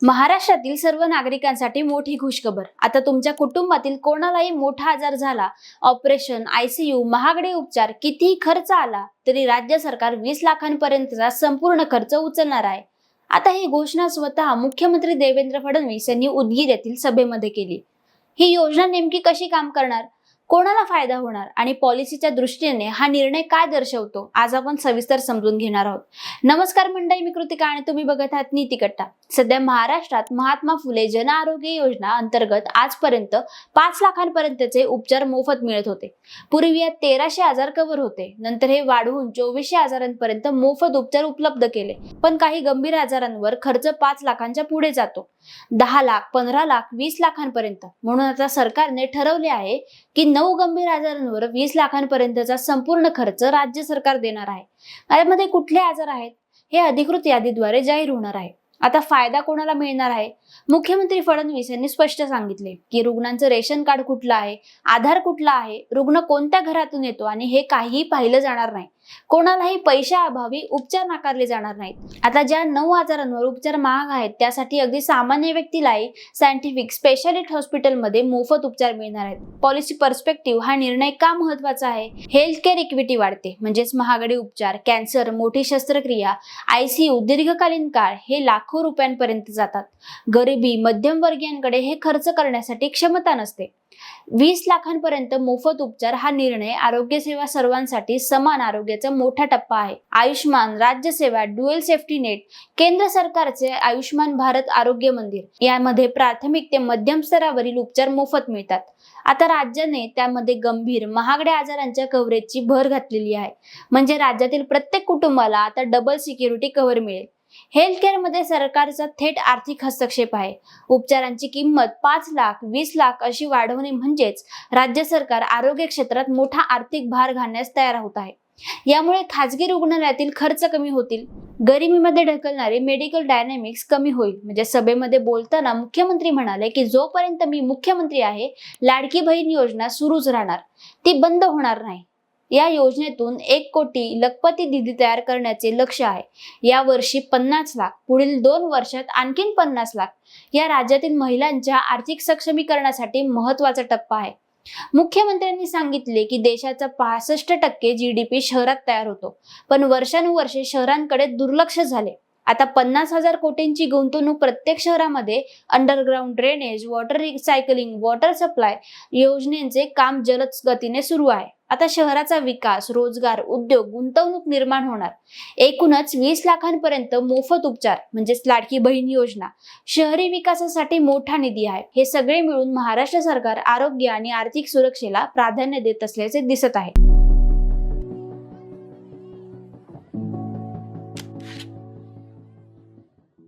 महाराष्ट्रातील सर्व नागरिकांसाठी मोठी खुशखबर। आता तुमच्या कुटुंबातील कोणालाही मोठा आजार झाला, ऑपरेशन, आयसीयू, महागडे उपचार, कितीही खर्च आला तरी राज्य सरकार 20 लाखांपर्यंतचा संपूर्ण खर्च उचलणार आहे। आता ही घोषणा स्वतः मुख्यमंत्री देवेंद्र फडणवीस यांनी उदगीर येथील सभेमध्ये केली। ही योजना नेमकी कशी काम करणार, कोणाला फायदा होणार आणि पॉलिसीच्या दृष्टीने हा निर्णय काय दर्शवतो, आज आपण सविस्तर समजून घेणार आहोत। नमस्कार मंडळी, मी कृतिका आणि तुम्ही बघत आहात नीतिकट्टा। सध्या महाराष्ट्रात महात्मा फुले जन आरोग्य योजना अंतर्गत आजपर्यंत 5 लाखांपर्यंतचे उपचार मोफत मिळत होते। पूर्वी यात 1300 आजार कव्हर होते, नंतर हे वाढवून 2400 आजारांपर्यंत मोफत उपचार उपलब्ध केले। पण काही गंभीर आजारांवर खर्च 5 लाखांच्या पुढे जातो, 10 लाख, 15 लाख, 20 लाखांपर्यंत। म्हणून आता सरकारने ठरवले आहे की 9 गंभीर आजारांवर 20 लाखांपर्यंतचा संपूर्ण खर्च राज्य सरकार देणार आहे। यामध्ये कुठले आजार आहेत हे अधिकृत यादीद्वारे जाहीर होणार आहे। आता फायदा कोणाला मिळणार आहे? मुख्यमंत्री फडणवीस यांनी स्पष्ट सांगितले की रुग्णांचं रेशन कार्ड कुठलं आहे, आधार कुठला आहे, रुग्ण कोणत्या घरातून येतो आणि हे काहीही पाहिलं जाणार नाही। कोणालाही पैशाअभावी उपचार नाकारले जाणार नाहीत। आता ज्या 9 आजारांवर उपचार महाग आहेत त्यासाठी अगदी सामान्य व्यक्तीलाही सायंटिफिक स्पेशालिटी हॉस्पिटलमध्ये मोफत उपचार मिळणार आहेत। पॉलिसी पर्स्पेक्टिव्ह हा निर्णय का महत्त्वाचा आहे? हेल्थ केअर इक्विटी वाढते, म्हणजेच महागडे उपचार, कॅन्सर, मोठी शस्त्रक्रिया, आयसीयू, दीर्घकालीन काळ हे लाखो रुपयांपर्यंत जातात। गरिबी मध्यमवर्गीयांकडे हे खर्च करण्यासाठी क्षमता नसते। 20 लाखांपर्यंत मोफत उपचार हा निर्णय आरोग्य सेवा सर्वांसाठी समान आरोग्याचा मोठा टप्पा आहे। आयुष्मान, राज्य सेवा, ड्युअल सेफ्टी नेट, केंद्र सरकारचे आयुष्मान भारत आरोग्य मंदिर यामध्ये प्राथमिक ते मध्यम स्तरावरील उपचार मोफत मिळतात। आता राज्याने त्यामध्ये गंभीर महागड्या आजारांच्या कव्हरेजची भर घातलेली आहे, म्हणजे राज्यातील प्रत्येक कुटुंबाला आता डबल सिक्युरिटी कव्हर मिळेल। हेल्थ केअर मध्ये सरकारचा थेट आर्थिक हस्तक्षेप आहे। उपचारांची किंमत 5 लाख, 20 लाख अशी वाढवणे म्हणजेच राज्य सरकार आरोग्य क्षेत्रात मोठा आर्थिक भार घालण्यास तयार होत आहे। यामुळे खासगी रुग्णालयातील खर्च कमी होतील, गरिबीमध्ये ढकलणारे मेडिकल डायनॅमिक्स कमी होईल। म्हणजे सभेमध्ये बोलताना मुख्यमंत्री म्हणाले की जोपर्यंत मी मुख्यमंत्री आहे, लाडकी बहीण योजना सुरूच राहणार, ती बंद होणार नाही। या योजनेतून 1 कोटी लखपती निधी तयार करण्याचे लक्ष्य आहे। या वर्षी 50 लाख, पुढील 2 वर्षात आणखीन 50 लाख या राज्यातील महिलांच्या आर्थिक सक्षमीकरणासाठी महत्त्वाचा टप्पा आहे। मुख्यमंत्र्यांनी सांगितले की देशाचा 65% GDP शहरात तयार होतो, पण वर्षानुवर्षे शहरांकडे दुर्लक्ष झाले। आता 50,000 कोटींची गुंतवणूक प्रत्येक शहरामध्ये underground drainage, water recycling, water supply योजनेचे काम जलद गतीने सुरू आहे। आता शहराचा विकास, रोजगार, उद्योग, गुंतवणूक निर्माण होणार। एकूणच 20 लाखांपर्यंत मोफत उपचार म्हणजेच लाडकी बहीण योजना शहरी विकासासाठी मोठा निधी आहे। हे सगळे मिळून महाराष्ट्र सरकार आरोग्य आणि आर्थिक सुरक्षेला प्राधान्य देत असल्याचे दिसत आहे।